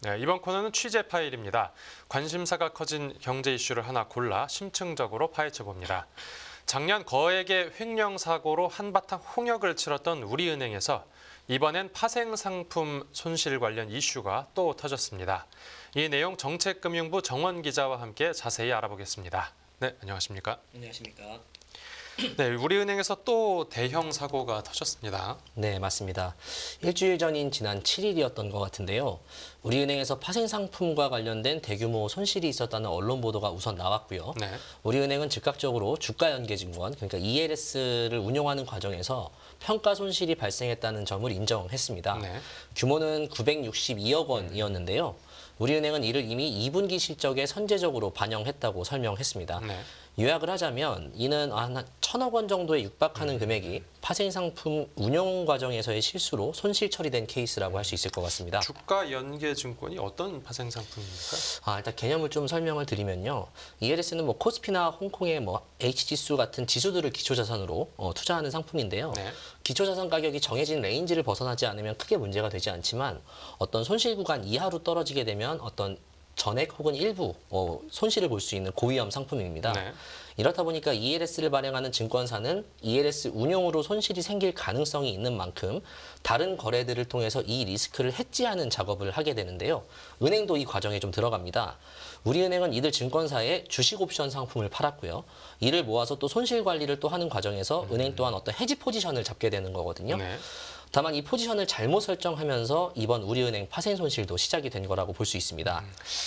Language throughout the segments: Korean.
네, 이번 코너는 취재 파일입니다. 관심사가 커진 경제 이슈를 하나 골라 심층적으로 파헤쳐봅니다. 작년 거액의 횡령 사고로 한바탕 홍역을 치렀던 우리은행에서 이번엔 파생상품 손실 관련 이슈가 또 터졌습니다. 이 내용 정책금융부 정원 기자와 함께 자세히 알아보겠습니다. 네, 안녕하십니까? 안녕하십니까? 네, 우리은행에서 또 대형 사고가 터졌습니다. 네, 맞습니다. 일주일 전인 지난 7일이었던 것 같은데요. 우리은행에서 파생상품과 관련된 대규모 손실이 있었다는 언론 보도가 우선 나왔고요. 네. 우리은행은 즉각적으로 주가연계증권, 그러니까 ELS를 운용하는 과정에서 평가 손실이 발생했다는 점을 인정했습니다. 네. 규모는 962억 원이었는데요. 우리은행은 이를 이미 2분기 실적에 선제적으로 반영했다고 설명했습니다. 네. 요약을 하자면 이는 한 1,000억 원 정도에 육박하는 금액이 파생상품 운용 과정에서의 실수로 손실 처리된 케이스라고 할 수 있을 것 같습니다. 주가 연계 증권이 어떤 파생 상품입니까? 일단 개념을 좀 설명을 드리면요. ELS는 뭐 코스피나 홍콩의 뭐 H지수 같은 지수들을 기초자산으로 투자하는 상품인데요. 네. 기초자산 가격이 정해진 레인지를 벗어나지 않으면 크게 문제가 되지 않지만 어떤 손실 구간 이하로 떨어지게 되면 어떤 전액 혹은 일부 손실을 볼 수 있는 고위험 상품입니다. 네. 이렇다 보니까 ELS를 발행하는 증권사는 ELS 운용으로 손실이 생길 가능성이 있는 만큼 다른 거래들을 통해서 이 리스크를 해지하는 작업을 하게 되는데요. 은행도 이 과정에 좀 들어갑니다. 우리은행은 이들 증권사에 주식 옵션 상품을 팔았고요. 이를 모아서 또 손실 관리를 또 하는 과정에서 은행 또한 어떤 해지 포지션을 잡게 되는 거거든요. 네. 다만 이 포지션을 잘못 설정하면서 이번 우리은행 파생 손실도 시작이 된 거라고 볼 수 있습니다.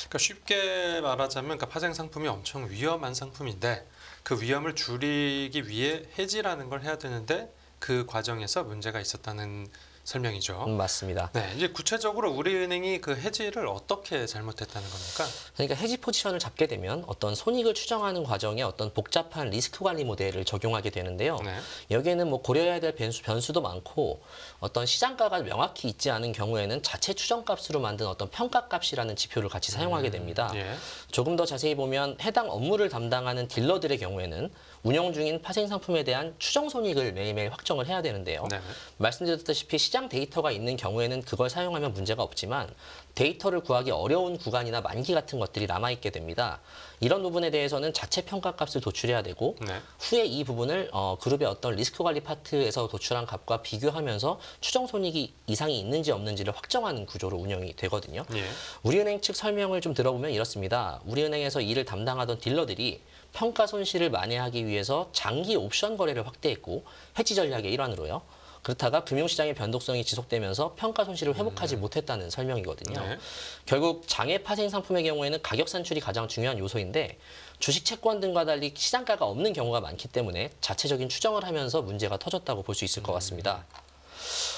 그러니까 쉽게 말하자면 그러니까 파생 상품이 엄청 위험한 상품인데 그 위험을 줄이기 위해 해지라는 걸 해야 되는데 그 과정에서 문제가 있었다는 설명이죠. 맞습니다. 네, 이제 구체적으로 우리은행이 그 해지를 어떻게 잘못했다는 겁니까? 그러니까 해지 포지션을 잡게 되면 어떤 손익을 추정하는 과정에 어떤 복잡한 리스크 관리 모델을 적용하게 되는데요. 네. 여기에는 뭐 고려해야 될 변수도 많고 어떤 시장가가 명확히 있지 않은 경우에는 자체 추정값으로 만든 어떤 평가값이라는 지표를 같이 사용하게 됩니다. 예. 조금 더 자세히 보면 해당 업무를 담당하는 딜러들의 경우에는 운영 중인 파생 상품에 대한 추정 손익을 매일매일 확정을 해야 되는데요. 네. 말씀드렸다시피 시장 데이터가 있는 경우에는 그걸 사용하면 문제가 없지만 데이터를 구하기 어려운 구간이나 만기 같은 것들이 남아있게 됩니다. 이런 부분에 대해서는 자체 평가값을 도출해야 되고 네. 후에 이 부분을 그룹의 어떤 리스크 관리 파트에서 도출한 값과 비교하면서 추정 손익이 이상이 있는지 없는지를 확정하는 구조로 운영이 되거든요. 예. 우리은행 측 설명을 좀 들어보면 이렇습니다. 우리은행에서 이를 담당하던 딜러들이 평가 손실을 만회하기 위해서 장기 옵션 거래를 확대했고 해지 전략의 일환으로요. 그렇다가 금융시장의 변동성이 지속되면서 평가 손실을 회복하지 못했다는 설명이거든요. 네. 결국 장외 파생 상품의 경우에는 가격 산출이 가장 중요한 요소인데 주식 채권 등과 달리 시장가가 없는 경우가 많기 때문에 자체적인 추정을 하면서 문제가 터졌다고 볼 수 있을 것 같습니다.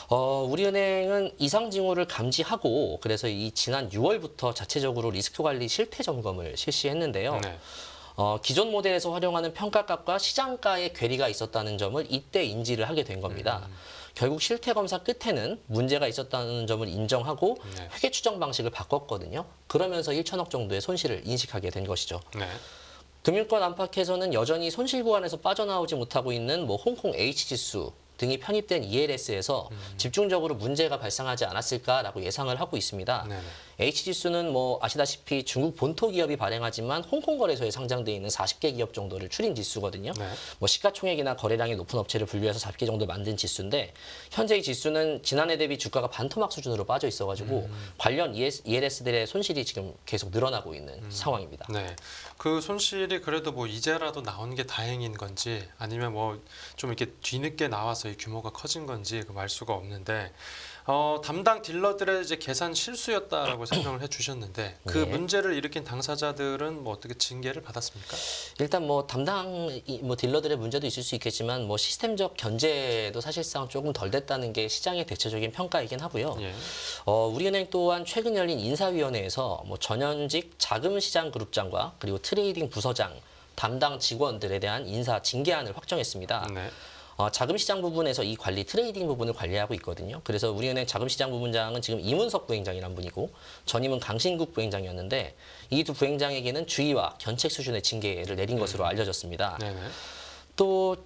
우리은행은 이상 징후를 감지하고 그래서 이 지난 6월부터 자체적으로 리스크 관리 실태 점검을 실시했는데요. 네. 기존 모델에서 활용하는 평가값과 시장가의 괴리가 있었다는 점을 이때 인지를 하게 된 겁니다. 결국 실태 검사 끝에는 문제가 있었다는 점을 인정하고 네. 회계 추정 방식을 바꿨거든요. 그러면서 1천억 정도의 손실을 인식하게 된 것이죠. 네. 금융권 안팎에서는 여전히 손실 구간에서 빠져나오지 못하고 있는 뭐 홍콩 H지수 등이 편입된 ELS에서 집중적으로 문제가 발생하지 않았을까라고 예상을 하고 있습니다. 네네. H지수는 뭐 아시다시피 중국 본토 기업이 발행하지만 홍콩 거래소에 상장돼 있는 40개 기업 정도를 추린 지수거든요. 네. 뭐 시가총액이나 거래량이 높은 업체를 분류해서 40개 정도 만든 지수인데 현재 이 지수는 지난해 대비 주가가 반토막 수준으로 빠져 있어가지고 관련 ELS들의 손실이 지금 계속 늘어나고 있는 상황입니다. 네. 그 손실이 그래도 뭐 이제라도 나온 게 다행인 건지 아니면 뭐 좀 이렇게 뒤늦게 나와서 이 규모가 커진 건지 그 알 수가 없는데 담당 딜러들의 이제 계산 실수였다라고 설명을 해주셨는데 그 네. 문제를 일으킨 당사자들은 뭐 어떻게 징계를 받았습니까? 일단 뭐 담당 딜러들의 문제도 있을 수 있겠지만 뭐 시스템적 견제도 사실상 조금 덜 됐다는 게 시장의 대체적인 평가이긴 하고요. 예. 우리은행 또한 최근 열린 인사위원회에서 뭐 전현직 자금시장 그룹장과 그리고 트레이딩 부서장 담당 직원들에 대한 인사 징계안을 확정했습니다. 네. 자금시장 부분에서 이 관리 트레이딩 부분을 관리하고 있거든요. 그래서 우리은행 자금시장 부분장은 지금 이문석 부행장이라는 분이고 전임은 강신국 부행장이었는데 이 두 부행장에게는 주의와 견책 수준의 징계를 내린 것으로 알려졌습니다. 네네. 또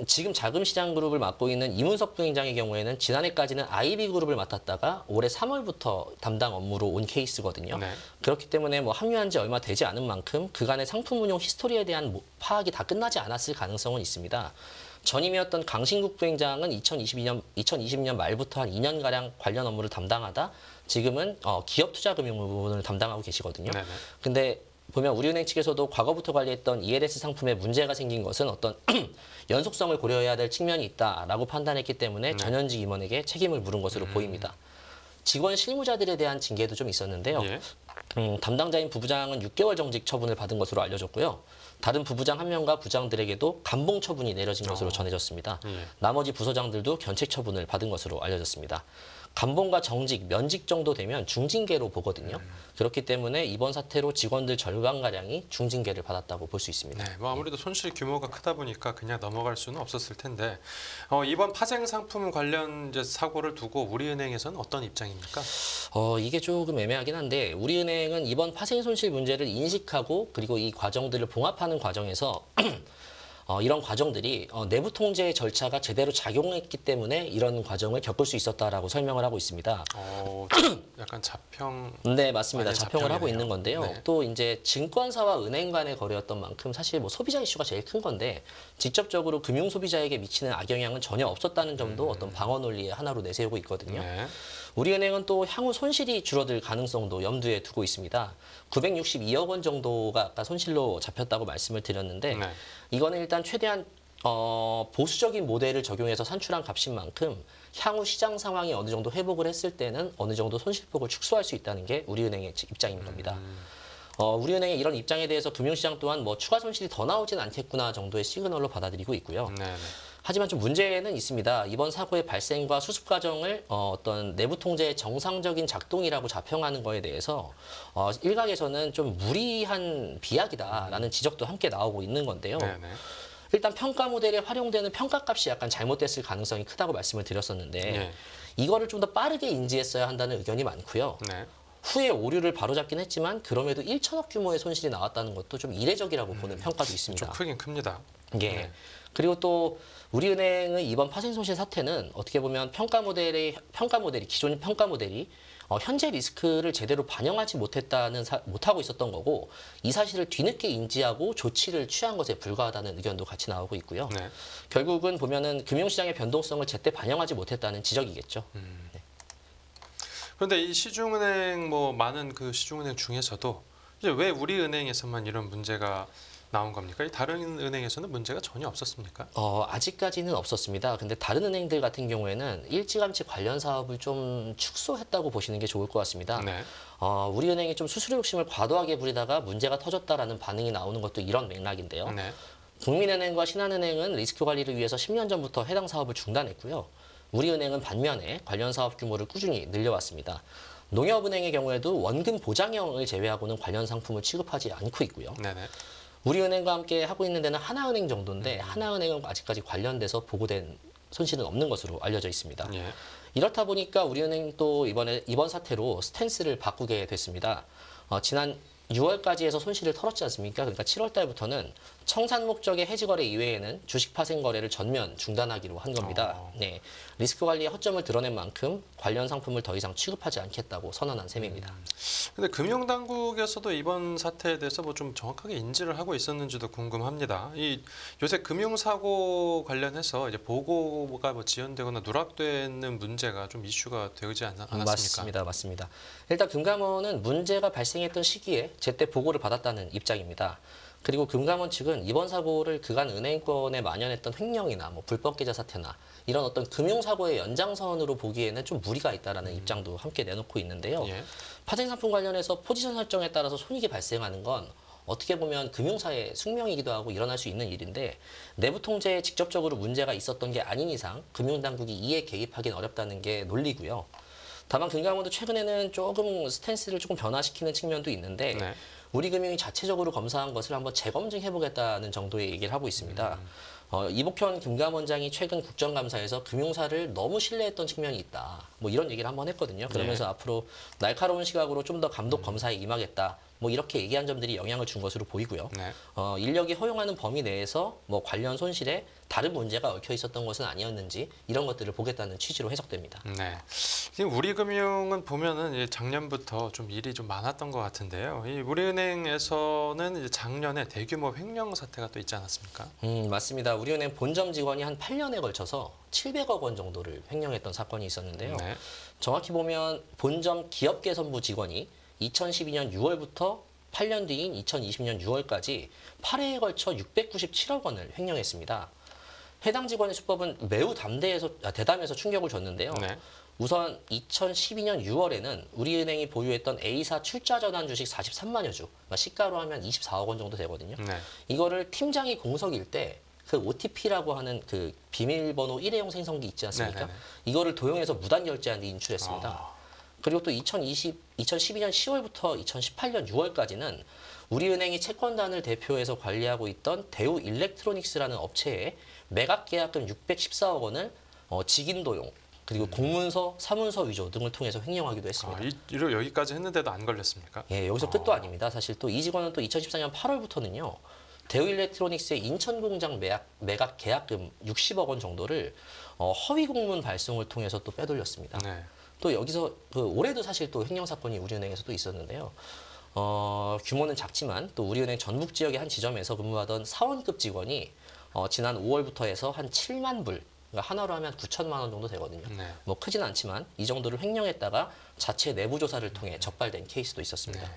지금 자금시장그룹을 맡고 있는 이문석 부행장의 경우에는 지난해까지는 IB그룹을 맡았다가 올해 3월부터 담당 업무로 온 케이스거든요. 네. 그렇기 때문에 뭐 합류한 지 얼마 되지 않은 만큼 그간의 상품 운용 히스토리에 대한 파악이 다 끝나지 않았을 가능성은 있습니다. 전임이었던 강신국 부행장은 2020년 말부터 한 2년가량 관련 업무를 담당하다 지금은 기업투자금융 부분을 담당하고 계시거든요. 네네. 근데 보면 우리은행 측에서도 과거부터 관리했던 ELS 상품에 문제가 생긴 것은 어떤 연속성을 고려해야 될 측면이 있다라고 판단했기 때문에 전현직 임원에게 책임을 물은 것으로 보입니다. 직원 실무자들에 대한 징계도 좀 있었는데요. 예. 담당자인 부부장은 6개월 정직 처분을 받은 것으로 알려졌고요. 다른 부부장 1명과 부장들에게도 감봉 처분이 내려진 것으로 전해졌습니다. 예. 나머지 부서장들도 견책 처분을 받은 것으로 알려졌습니다. 감봉과 정직, 면직 정도 되면 중징계로 보거든요. 그렇기 때문에 이번 사태로 직원들 절반가량이 중징계를 받았다고 볼 수 있습니다. 네, 뭐 아무래도 손실 규모가 크다 보니까 그냥 넘어갈 수는 없었을 텐데 이번 파생 상품 관련 이제 사고를 두고 우리은행에서는 어떤 입장입니까? 이게 조금 애매하긴 한데 우리은행은 이번 파생 손실 문제를 인식하고 그리고 이 과정들을 봉합하는 과정에서 이런 과정들이 내부 통제 절차가 제대로 작용했기 때문에 이런 과정을 겪을 수 있었다라고 설명을 하고 있습니다. 약간 자평. 네, 맞습니다. 아니, 자평을 하고 자평이네요. 있는 건데요. 네. 또 이제 증권사와 은행 간의 거래였던 만큼 사실 뭐 소비자 이슈가 제일 큰 건데 직접적으로 금융 소비자에게 미치는 악영향은 전혀 없었다는 점도 어떤 방어 논리의 하나로 내세우고 있거든요. 네. 우리은행은 또 향후 손실이 줄어들 가능성도 염두에 두고 있습니다. 962억 원 정도가 아까 손실로 잡혔다고 말씀을 드렸는데 네. 이거는 일단 최대한 보수적인 모델을 적용해서 산출한 값인 만큼 향후 시장 상황이 어느 정도 회복을 했을 때는 어느 정도 손실폭을 축소할 수 있다는 게 우리은행의 입장인 겁니다. 우리은행의 이런 입장에 대해서 금융시장 또한 뭐 추가 손실이 더 나오진 않겠구나 정도의 시그널로 받아들이고 있고요. 네. 네. 하지만 좀 문제는 있습니다. 이번 사고의 발생과 수습 과정을 어떤 내부 통제의 정상적인 작동이라고 자평하는 거에 대해서 일각에서는 좀 무리한 비약이다라는 지적도 함께 나오고 있는 건데요. 네. 네. 일단 평가 모델에 활용되는 평가값이 약간 잘못됐을 가능성이 크다고 말씀을 드렸었는데 네. 이거를 좀 더 빠르게 인지했어야 한다는 의견이 많고요. 네. 후에 오류를 바로잡긴 했지만 그럼에도 1천억 규모의 손실이 나왔다는 것도 좀 이례적이라고 보는 평가도 있습니다. 좀 크긴 큽니다. 예. 네. 그리고 또 우리은행의 이번 파생 손실 사태는 어떻게 보면 기존 평가 모델이 현재 리스크를 제대로 반영하지 못하고 있었던 거고 이 사실을 뒤늦게 인지하고 조치를 취한 것에 불과하다는 의견도 같이 나오고 있고요. 네. 결국은 보면은 금융시장의 변동성을 제때 반영하지 못했다는 지적이겠죠. 그런데 이 시중은행 많은 그 시중은행 중에서도 이제 왜 우리은행에서만 이런 문제가 나온 겁니까? 이 다른 은행에서는 문제가 전혀 없었습니까? 아직까지는 없었습니다. 근데 다른 은행들 같은 경우에는 일찌감치 관련 사업을 좀 축소했다고 보시는 게 좋을 것 같습니다. 네. 우리은행이 좀 수수료 욕심을 과도하게 부리다가 문제가 터졌다라는 반응이 나오는 것도 이런 맥락인데요. 네. 국민은행과 신한은행은 리스크 관리를 위해서 10년 전부터 해당 사업을 중단했고요. 우리은행은 반면에 관련 사업 규모를 꾸준히 늘려왔습니다. 농협은행의 경우에도 원금 보장형을 제외하고는 관련 상품을 취급하지 않고 있고요. 네네. 우리은행과 함께 하고 있는 데는 하나은행 정도인데 하나은행은 아직까지 관련돼서 보고된 손실은 없는 것으로 알려져 있습니다. 예. 이렇다 보니까 우리은행 또 이번 사태로 스탠스를 바꾸게 됐습니다. 지난 6월까지 해서 손실을 털었지 않습니까? 그러니까 7월 달부터는 청산 목적의 해지 거래 이외에는 주식 파생 거래를 전면 중단하기로 한 겁니다. 네. 리스크 관리에 허점을 드러낸 만큼 관련 상품을 더 이상 취급하지 않겠다고 선언한 셈입니다. 근데 금융당국에서도 이번 사태에 대해서 좀 정확하게 인지를 하고 있었는지도 궁금합니다. 이 요새 금융사고 관련해서 이제 보고가 지연되거나 누락되는 문제가 좀 이슈가 되지 않았습니까? 맞습니다. 일단 금감원은 문제가 발생했던 시기에 제때 보고를 받았다는 입장입니다. 그리고 금감원 측은 이번 사고를 그간 은행권에 만연했던 횡령이나 불법 계좌 사태나 이런 어떤 금융사고의 연장선으로 보기에는 좀 무리가 있다라는 입장도 함께 내놓고 있는데요. 예. 파생 상품 관련해서 포지션 설정에 따라서 손익이 발생하는 건 어떻게 보면 금융사의 숙명이기도 하고 일어날 수 있는 일인데 내부 통제에 직접적으로 문제가 있었던 게 아닌 이상 금융당국이 이에 개입하기는 어렵다는 게 논리고요. 다만 금감원도 최근에는 조금 스탠스를 조금 변화시키는 측면도 있는데 네. 우리금융이 자체적으로 검사한 것을 한번 재검증해보겠다는 정도의 얘기를 하고 있습니다. 이복현 금감원장이 최근 국정감사에서 금융사를 너무 신뢰했던 측면이 있다. 뭐 이런 얘기를 한번 했거든요. 그러면서 앞으로 날카로운 시각으로 좀 더 감독 검사에 임하겠다. 뭐 이렇게 얘기한 점들이 영향을 준 것으로 보이고요. 네. 인력이 허용하는 범위 내에서 뭐 관련 손실에 다른 문제가 얽혀 있었던 것은 아니었는지 이런 것들을 보겠다는 취지로 해석됩니다. 네. 지금 우리금융은 보면은 이제 작년부터 좀 일이 좀 많았던 것 같은데요. 이 우리은행에서는 이제 작년에 대규모 횡령 사태가 또 있지 않았습니까? 맞습니다. 우리은행 본점 직원이 한 8년에 걸쳐서 700억 원 정도를 횡령했던 사건이 있었는데요. 네. 정확히 보면 본점 기업개선부 직원이 2012년 6월부터 8년 뒤인 2020년 6월까지 8회에 걸쳐 697억 원을 횡령했습니다. 해당 직원의 수법은 매우 대담해서 충격을 줬는데요. 네. 우선 2012년 6월에는 우리은행이 보유했던 A사 출자 전환 주식 43만여 주, 그러니까 시가로 하면 24억 원 정도 되거든요. 네. 이거를 팀장이 공석일 때 그 OTP라고 하는 그 비밀번호 일회용 생성기 있지 않습니까? 네네네. 이거를 이거를 도용해서 무단 결제한 뒤 인출했습니다. 아. 그리고 또 2012년 10월부터 2018년 6월까지는 우리은행이 채권단을 대표해서 관리하고 있던 대우 일렉트로닉스라는 업체에 매각 계약금 614억 원을 직인 도용 그리고 공문서, 사문서 위조 등을 통해서 횡령하기도 했습니다. 이로 여기까지 했는데도 안 걸렸습니까? 예, 여기서 끝도 아닙니다. 사실 또 이 직원은 또 2014년 8월부터는요. 대우 일렉트로닉스의 인천 공장 매각 계약금 60억 원 정도를 허위 공문 발송을 통해서 또 빼돌렸습니다. 네. 또 여기서 올해도 사실 또 횡령 사건이 우리은행에서도 있었는데요. 규모는 작지만 또 우리은행 전북 지역의 한 지점에서 근무하던 사원급 직원이 지난 5월부터 해서 한 7만 불, 그러니까 하나로 하면 9천만 원 정도 되거든요. 네. 뭐 크진 않지만 이 정도를 횡령했다가 자체 내부 조사를 통해 적발된 케이스도 있었습니다.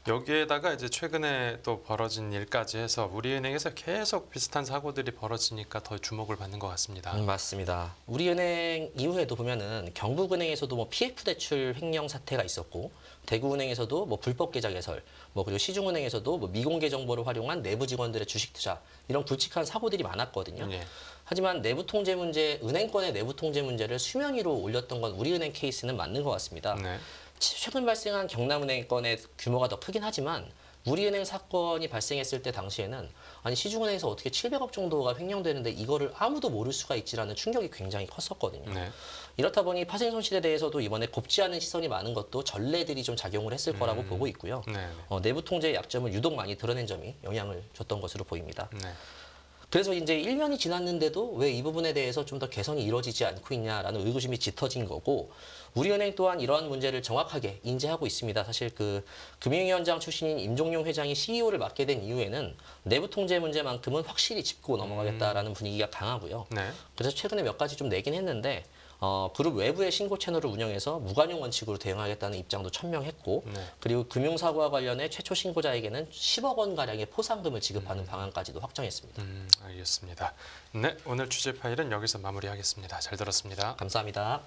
여기에다가 이제 최근에 또 벌어진 일까지 해서 우리은행에서 계속 비슷한 사고들이 벌어지니까 더 주목을 받는 것 같습니다. 맞습니다. 우리은행 이후에도 보면은 경북은행에서도 뭐 PF 대출 횡령 사태가 있었고 대구은행에서도 뭐 불법 계좌 개설, 뭐 그리고 시중은행에서도 뭐 미공개 정보를 활용한 내부 직원들의 주식 투자 이런 굵직한 사고들이 많았거든요. 예. 하지만 내부 통제 문제, 은행권의 내부 통제 문제를 수면 위로 올렸던 건 우리은행 케이스는 맞는 것 같습니다. 네. 최근 발생한 경남은행 건의 규모가 더 크긴 하지만 우리은행 사건이 발생했을 때 당시에는 아니 시중은행에서 어떻게 700억 정도가 횡령되는데 이거를 아무도 모를 수가 있지라는 충격이 굉장히 컸었거든요. 네. 이렇다 보니 파생 손실에 대해서도 이번에 곱지 않은 시선이 많은 것도 전례들이 좀 작용을 했을 거라고 보고 있고요. 네. 내부 통제의 약점을 유독 많이 드러낸 점이 영향을 줬던 것으로 보입니다. 네. 그래서 이제 1년이 지났는데도 왜 이 부분에 대해서 좀 더 개선이 이루어지지 않고 있냐라는 의구심이 짙어진 거고 우리은행 또한 이러한 문제를 정확하게 인지하고 있습니다. 사실 그 금융위원장 출신인 임종용 회장이 CEO를 맡게 된 이후에는 내부 통제 문제만큼은 확실히 짚고 넘어가겠다라는 분위기가 강하고요. 네. 그래서 최근에 몇 가지 좀 내긴 했는데 그룹 외부의 신고 채널을 운영해서 무관용 원칙으로 대응하겠다는 입장도 천명했고 네. 그리고 금융사고와 관련해 최초 신고자에게는 10억 원 가량의 포상금을 지급하는 방안까지도 확정했습니다. 알겠습니다. 네, 오늘 취재 파일은 여기서 마무리하겠습니다. 잘 들었습니다. 감사합니다.